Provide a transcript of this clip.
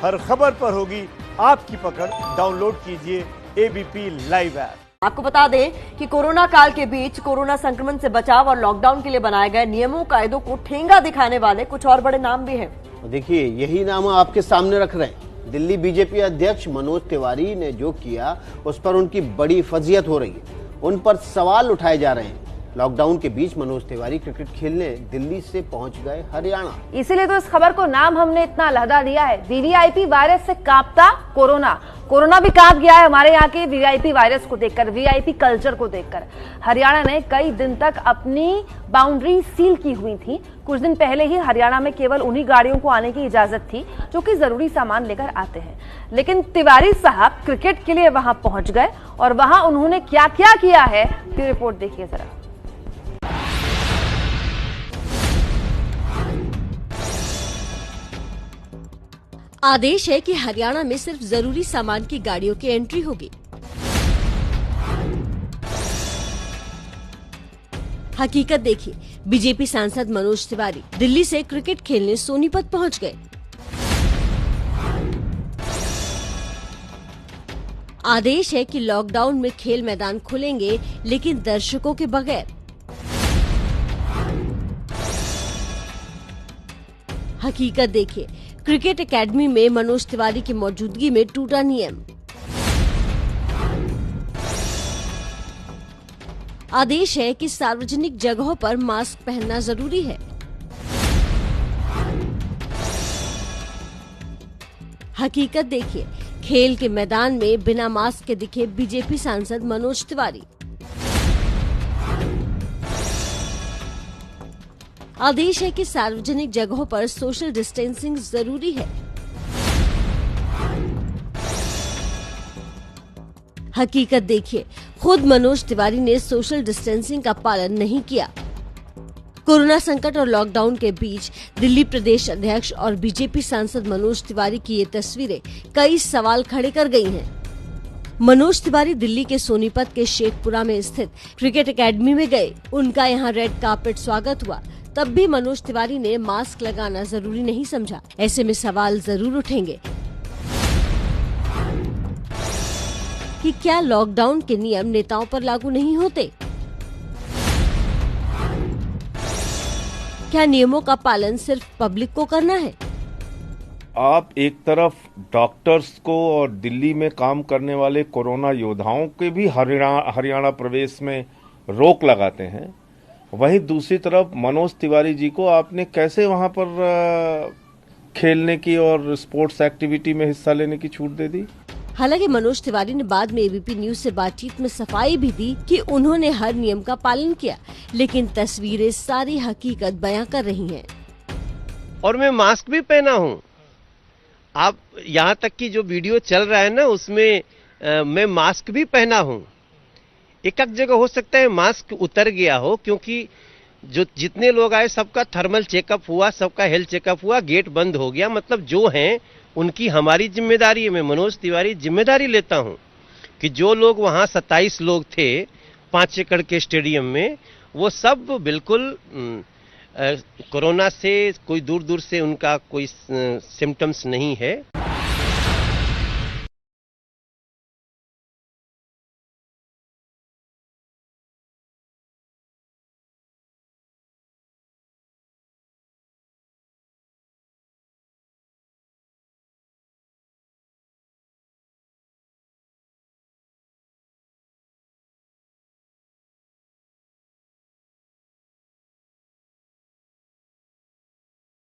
हर खबर पर होगी आपकी पकड़। डाउनलोड कीजिए एबीपी लाइव ऐप। आपको बता दें कि कोरोना काल के बीच कोरोना संक्रमण से बचाव और लॉकडाउन के लिए बनाए गए नियमों कायदों को ठेंगा दिखाने वाले कुछ और बड़े नाम भी हैं। देखिए, यही नाम आपके सामने रख रहे हैं। दिल्ली बीजेपी अध्यक्ष मनोज तिवारी ने जो किया उस पर उनकी बड़ी फजीहत हो रही है। उन पर सवाल उठाए जा रहे हैं। लॉकडाउन के बीच मनोज तिवारी क्रिकेट खेलने दिल्ली से पहुंच गए हरियाणा। इसीलिए तो इस खबर को नाम हमने इतना अलहदा दिया है, वीवीआईपी वायरस से कांपता कोरोना। कोरोना भी कांप गया है हमारे यहाँ के वीवीआईपी वायरस को देखकर, वीवीआईपी कल्चर को देखकर। हरियाणा ने कई दिन तक अपनी बाउंड्री सील की हुई थी। कुछ दिन पहले ही हरियाणा में केवल उन्हीं गाड़ियों को आने की इजाजत थी जो कि जरूरी सामान लेकर आते हैं। लेकिन तिवारी साहब क्रिकेट के लिए वहां पहुंच गए और वहां उन्होंने क्या क्या किया है, ये रिपोर्ट देखिए जरा। आदेश है कि हरियाणा में सिर्फ जरूरी सामान की गाड़ियों की एंट्री होगी। हकीकत देखिए, बीजेपी सांसद मनोज तिवारी दिल्ली से क्रिकेट खेलने सोनीपत पहुंच गए। आदेश है कि लॉकडाउन में खेल मैदान खुलेंगे, लेकिन दर्शकों के बगैर। हकीकत देखिए, क्रिकेट एकेडमी में मनोज तिवारी की मौजूदगी में टूटा नियम। आदेश है कि सार्वजनिक जगहों पर मास्क पहनना जरूरी है। हकीकत देखिए, खेल के मैदान में बिना मास्क के दिखे बीजेपी सांसद मनोज तिवारी। आदेश है कि सार्वजनिक जगहों पर सोशल डिस्टेंसिंग जरूरी है। हकीकत देखिए, खुद मनोज तिवारी ने सोशल डिस्टेंसिंग का पालन नहीं किया। कोरोना संकट और लॉकडाउन के बीच दिल्ली प्रदेश अध्यक्ष और बीजेपी सांसद मनोज तिवारी की ये तस्वीरें कई सवाल खड़े कर गई हैं। मनोज तिवारी दिल्ली के सोनीपत के शेखपुरा में स्थित क्रिकेट एकेडमी में गए। उनका यहाँ रेड कार्पेट स्वागत हुआ। तब भी मनोज तिवारी ने मास्क लगाना जरूरी नहीं समझा। ऐसे में सवाल जरूर उठेंगे कि क्या लॉकडाउन के नियम नेताओं पर लागू नहीं होते? क्या नियमों का पालन सिर्फ पब्लिक को करना है? आप एक तरफ डॉक्टर्स को और दिल्ली में काम करने वाले कोरोना योद्धाओं के भी हरियाणा प्रवेश में रोक लगाते हैं, वहीं दूसरी तरफ मनोज तिवारी जी को आपने कैसे वहां पर खेलने की और स्पोर्ट्स एक्टिविटी में हिस्सा लेने की छूट दे दी? हालांकि मनोज तिवारी ने बाद में एबीपी न्यूज से बातचीत में सफाई भी दी कि उन्होंने हर नियम का पालन किया, लेकिन तस्वीरें सारी हकीकत बयां कर रही हैं। और मैं मास्क भी पहना हूँ। आप यहाँ तक कि जो वीडियो चल रहा है ना, उसमें मैं मास्क भी पहना हूँ। एक जगह हो सकता है मास्क उतर गया हो, क्योंकि जो जितने लोग आए सबका थर्मल चेकअप हुआ, सबका हेल्थ चेकअप हुआ, गेट बंद हो गया। मतलब जो हैं उनकी हमारी जिम्मेदारी है। मैं मनोज तिवारी जिम्मेदारी लेता हूं कि जो लोग वहां 27 लोग थे 5 एकड़ के स्टेडियम में, वो सब बिल्कुल कोरोना से कोई दूर दूर से उनका कोई सिम्टम्स नहीं है।